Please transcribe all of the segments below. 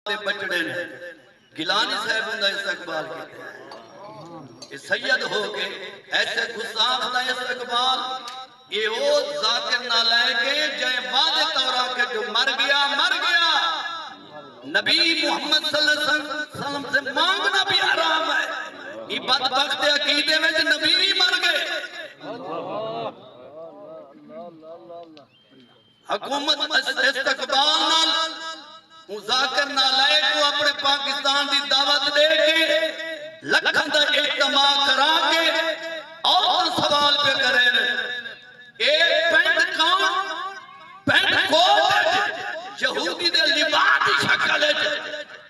دے بچڑے نے گیلانی صاحب ہوں دا استقبال کیتے ہیں سید ہو کے ایسے گستاخ دا استقبال یہ وہ ذاکر نہ لے کے جائے وعدے تورا کے جو مر گیا نبی محمد صلی اللہ علیہ وسلم سے مانگنا بھی حرام ہے یہ بدبخت عقیدے میں جو نبی بھی مر گئے حکومت استقبال نال ذاکر نالائق کو اپنے پاکستان دی دعوت دے کے لکھن دا اجتماع کرا کے اور سوال پہ کرے ایک پینٹ کام پینٹ کوٹ یہودی دے لباس دی شکل ہے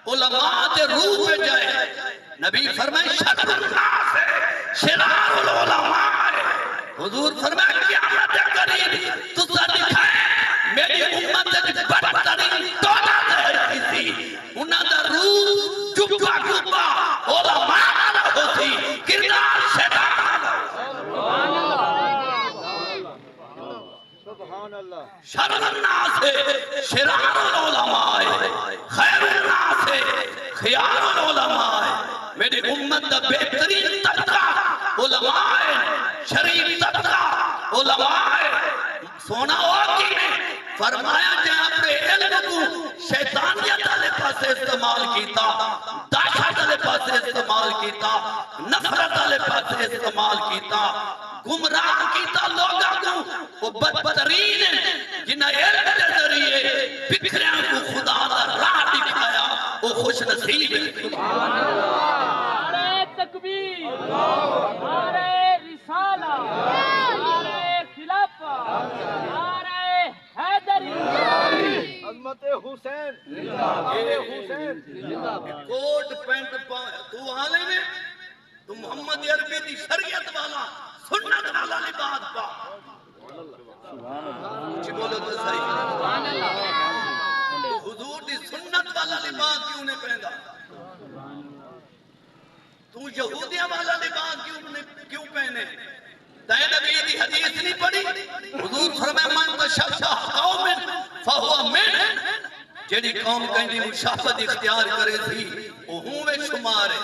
علماء دے روح پہ جائے نبی فرمائے شرر الناس ہے شرار العلماء ہے حضور فرمائے قیامت قریب تو سر دکھائے میری امت ایک بدترین دولت ہے کسی انہاں دا روح چپا چپا علماء نہ ہوتی کردار شیطان شرر الناس ہے شرار العلماء خیر الناس ہے خیار العلماء میری امت دا بہترین طبقہ علماء شریف طبقہ علماء سونا ہوا کی فرمایا جہاں اپنے علم کو شیطانیت علیہ پاس استعمال کیتا داشت علیہ پاس استعمال کیتا نفرت علیہ پاس استعمال کیتا گمراہ کیتا لوگاں کو وہ بدترین جنہیں علم کے ذریعے بکھریاں کو خدا دا راہ دکھایا وہ خوش نصیب ہے نعرہ تکبیر نعرہ رسالہ نعرہ خلافت نعرہ حیدری عظمت حسین حسین کوٹ پینٹ تو حالے میں تو محمد عربی دی شریعت والا سنت والا لباس پا کچھ بولو تو صحیح تو حضور دی سنت والا لباس کیوں نے پہندا تو یہودیہ والا لباس کیوں پہنے تائے نبی دی حدیث نہیں پڑھی حضور فرمائے من تشبہ قوم فہو من جیڑی قوم کہیں مشافت اختیار کرے تھی وہ ہوں میں شمار ہے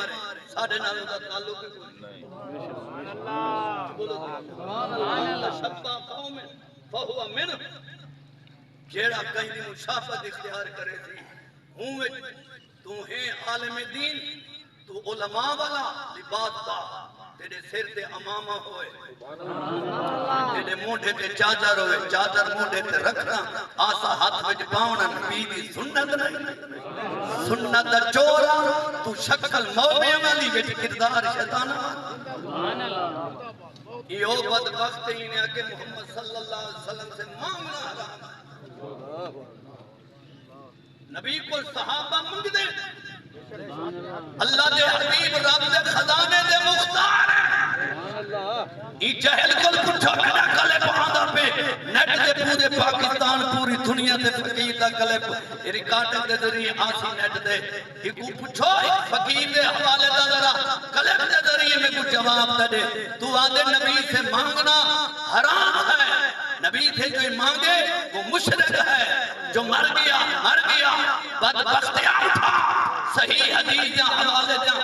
ساڑھے نالوں کا تعلق تشبہ قوم فہو من جیڑا کہیں مشافت اختیار کرے تھی ہوں میں تو ہیں عالم دین تو علماء والا لباس دا تیرے سر تے امامہ ہوئے تیرے موڑے تے چادر ہوئے چادر موڑے تے رکھنا آسا ہاتھ میں پاؤنا نبی دی سنت نہیں سنت چورا تو شکل مومے والی بیٹی کردار شیطانا یہ بدبخت ہی نے کہ محمد صلی اللہ علیہ وسلم سے مانگنا حرام نبی کو صحابہ منگ دے اللہ دے حبیب رب دے خزانے دے مختار ای جہل کل پچھا میرا کلپ آدھا پہ نیٹ دے پورے پاکستان پوری دنیا دے فقیر دا کلپ ریکارڈنگ دے ذریعے آسی نیٹ دے ایکو پچھو فقیر دے حوالے دا ذرا کلپ دے ذریعے میں کچھ جواب دے تو آدھے نبی سے مانگنا حرام ہے نبی سے جو مانگے وہ مشرک ہے جو مر گیا بدبختیاں اٹھا صحیح حدیث جا حوالے جا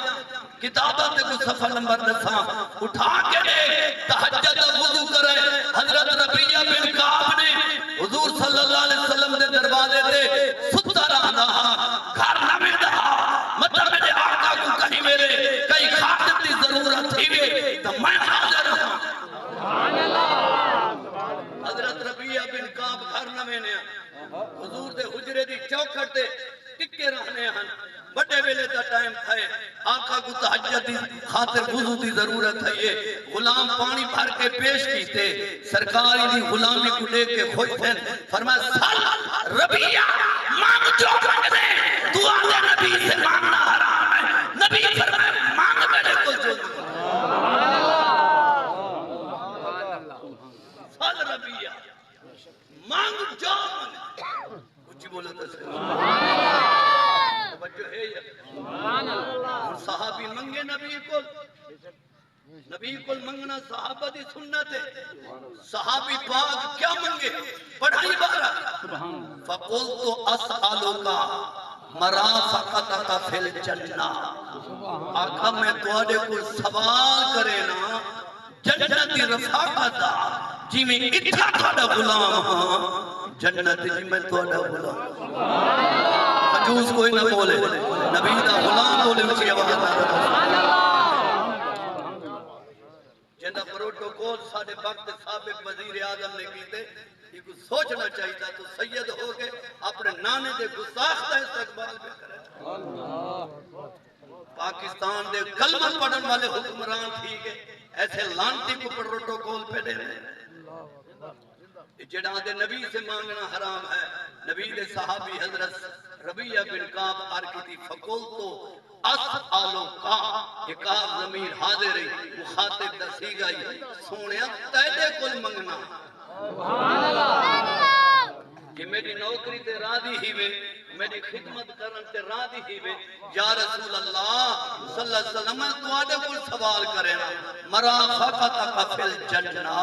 کتابت کو صفحہ نمبر دساں اٹھا کے تحجد وضو کرے حضرت ربیہ بن کعب نے حضور صلی اللہ علیہ وسلم دے دروازے دے ستا رہنا گھر نہ ملدا مطلب میرے آقا کو کہیں میرے کئی خادم دی ضرورت تھی وے تو میں حاضر ہوں سبحان اللہ حضرت ربیہ بن کعب گھر نہ ملنے حضور دے حجرے دی چوکھٹ دے ٹکے رہنے ہیں بڑے ویلے دا ٹائم تھا آقا کو تحجد دی خاطر وضو دی ضرورت ہے یہ غلام پانی بھر کے پیش کیتے سرکاری دی غلامی کو لے کے خوش تھے فرمایا سال ربیہ مانگ جو مانگ دے تو آدھے نبی سے مانگنا حرام ہے نبی فرمایا مانگ میرے کو جو سال ربیہ مانگ جو کچھ بولو تو توجہ ہے یہ صحابی منگے نبی کو منگنا صحابہ دی سنت ہے صحابی پاک کیا منگے پڑھائی بارہ فَقُلْتُ أَسْأَلُكَ مرافقتک فی الجنہ آقا میں تواڈے کو سوال کرے نا جنت دی رفاقت دا جی میں اتھا تواڈا غلام ہاں جنت جی میں تواڈا غلام مجوس کوئی نہ بولے نبی دا غلام بولے اچھی آواز نہ جنہ پروٹوکول ساڑھے وقت سابق وزیر اعظم نے کیتے یہ کو سوچنا چاہیے تھا تو سید ہو کے اپنے نانے دے گستاخ استقبال میں کرے پاکستان دے کلمہ پڑھن والے حکمران تھی کہ ایسے لانتی کو پروٹوکول پہ دے رہے جڑا دے نبی سے مانگنا حرام ہے نبی دے صحابی حضرت ربیہ بن کعب آرکیتی فقول تو اسعالو کا یہ کعب ضمیر حاضر ہے مخاطب دسی گئی سونیا تیدے کل منگنا کہ میری نوکری تے راضی ہی وے میری خدمت کرن تے راضی ہی وے یا رسول اللہ صلی اللہ علیہ وسلم میں تواڈے کول سوال کرے نا مرافقتک فی الجنہ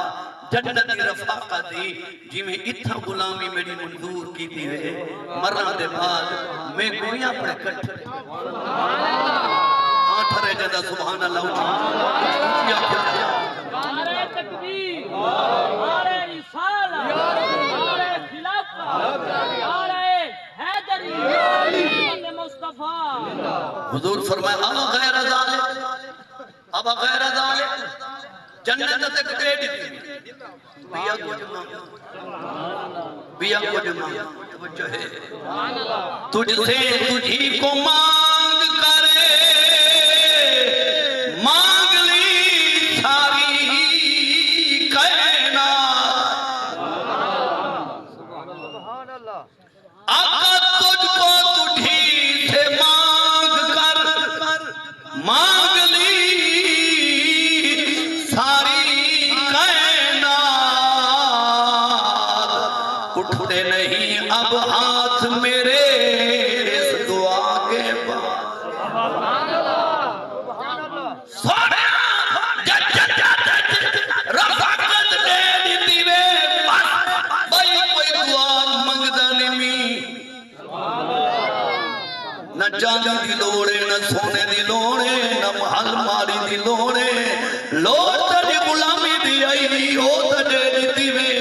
جنت دی رفاقت دی جی میں اتھا غلامی میری منظور کی تھی وے مرن دے بعد میں گویا پڑے کٹ آٹھرے جدہ سبحان اللہ نعرہ تکبیر نعرہ رسالہ نعرہ خلافہ نعرہ حیدری محمد مصطفیٰ حضور فرمائے اب غیر ذالک جنت تک دے دیتی بیا کو جمع توجہ ہے تجھ سے تجھی کو مانگ کرے مانگ لی ساری کائنات آقا تجھ کو تجھی سے مانگ کر مانگ لی ساری کائنات اٹھتے نہیں اب ہاتھ میرے اس دعا کے بعد رفاقت دے دیتی وے بھائی کوئی دعا منگدا نہیں نہ جانے دی لوڑے نہ سونے دی لوڑے نہ محل ماری دی لوڑے لوڑ تڑی غلامی دی آئی ہو تڑے دیتی وے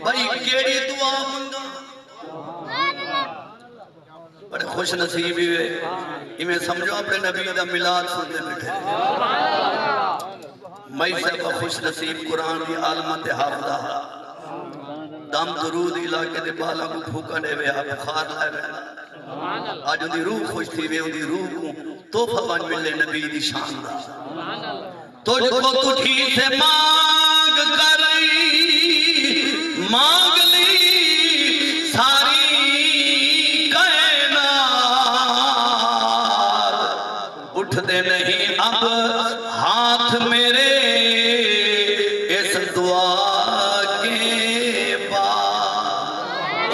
بھائی کیڑی دعا منگا بڑے خوش نصیبی ہوئے میں سمجھو اپنے نبی دا ملاد سننے بیٹھے میں صاحب خوش نصیب قرآن دی عالمت حافظہ دم درود علاقے دے بالا کو پھوکا دے وے آپ خار لائے وے آج ان دی روح خوش تھی وے ان دی روح کو توفہ بن ملے نبی دی شان دا تجھ کو تجھی سے مانگ کری مانگ لی ساری اٹھ دے نہیں اب ہاتھ میرے اس دعا کے بعد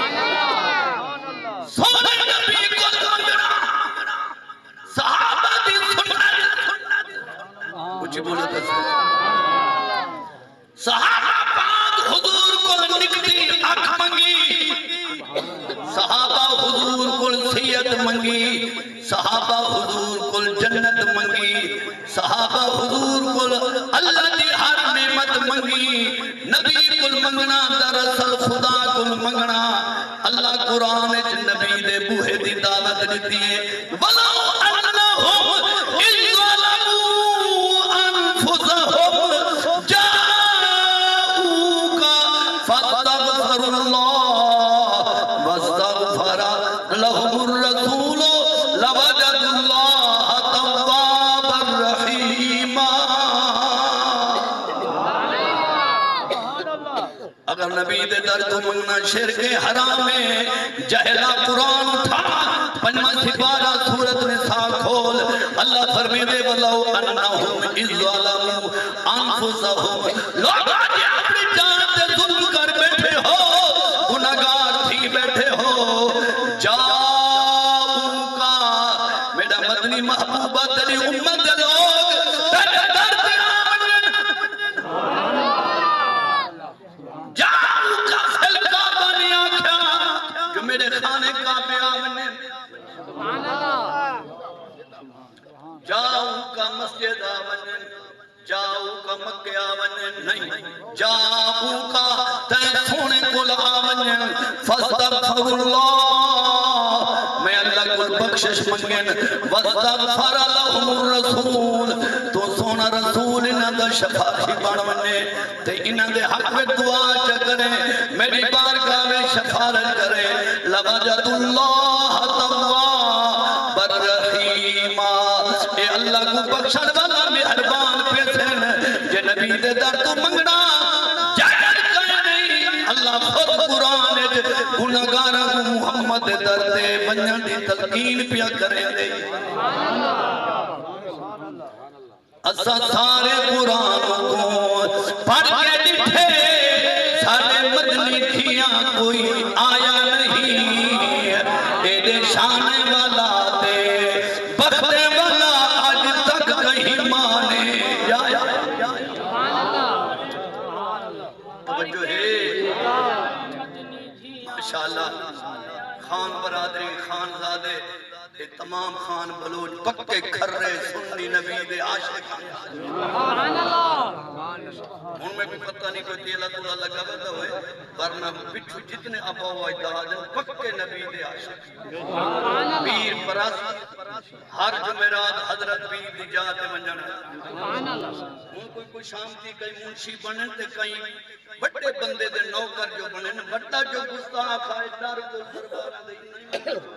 سونے نبی کو سمجھنا صحابہ دی سننا کچھ بولو تو صحابہ پاک حضور کو نکتی اکھ منگی صحابہ حضور کو سید منگی صحابہ حضور کل جنت منگی صحابہ حضور کل اللہ دی ہر نعمت منگی نبی کل منگنا دراصل خدا کل منگنا اللہ قرآن نبی دے بوہے دی دعوت دیتی ہے وَلَوْ أَنَّهُمْ إِذْ ظَلَمُوا أَنفُسَهُمْ جَاءُوكَ فَاسْتَغْفَرُوا اللَّهَ وَاسْتَغْفَرَ لَهُمُ الرَّسُولُ لَوَجَدُوا اللَّهَ تَوَّابًا رَحِيمًا اگر نبی دے در تو منگنا شرک حرام ہے جہلا قرآن اٹھا پنجمہ سپارہ سورت نساء کھول اللہ فرمی دے وَلَوْ أَنَّهُمْ إِذْ ظَلَمُوا أَنفُسَهُمْ لوگ آج اپنی جان سے ظلم کر بیٹھے ہو گناہگار تھی بیٹھے ہو جاؤں میرا مدنی محبوبہ تیری امت لوگ تیرے در پہ آمن جاؤں کا سلکہ بنی آکھا جو میرے خانے کا پہ آمن کا مسجد آون جاؤ کا مکہ آون نہیں جاؤ کا تے سونے کل آون فاستغفر اللہ میں اللہ کو بخشش منگن واستغفر لهم الرسول تو سونا رسول انہاں دا شفاعی بن ونے تے انہاں دے حق میں دعا کرے میری بارگاہ میں شفاعت کرے لوجد اللہ تواب الرحیم اے اللہ کو بخشن والا مہربان پیسن جے نبی دے در تو منگنا جگر کہیں نہیں اللہ خود قرآن گناہگاراں کو محمد در دے ونجن دی تلقین پیا کرے دے اسا سارے قرآن کو پڑھ کے ڈٹھے سارے مدنی تھیاں کوئی آیا نہیں ایڈے شان والا دے بختے والا آج تک کہیں مانے توجہ ہے ماشاءاللہ خان برادری خان زادے یہ تمام خان بلوچ پکے کھرے سنی نبی دے عاشق ان میں بھی پتہ نہیں کوئی تیلہ تولا لگا بتا ہوئے ورنہ پچھو جتنے ابا و اجداد پکے نبی دے عاشق پیر پرست ہر جمعرات حضرت پیر دی جاتے منجانا ان کوئی شام تھی کئی منشی بنن تے کئی بڑے بندے دے نوکر جو بنن بڑا جو گستاخ آئے دار کو دربارہ دے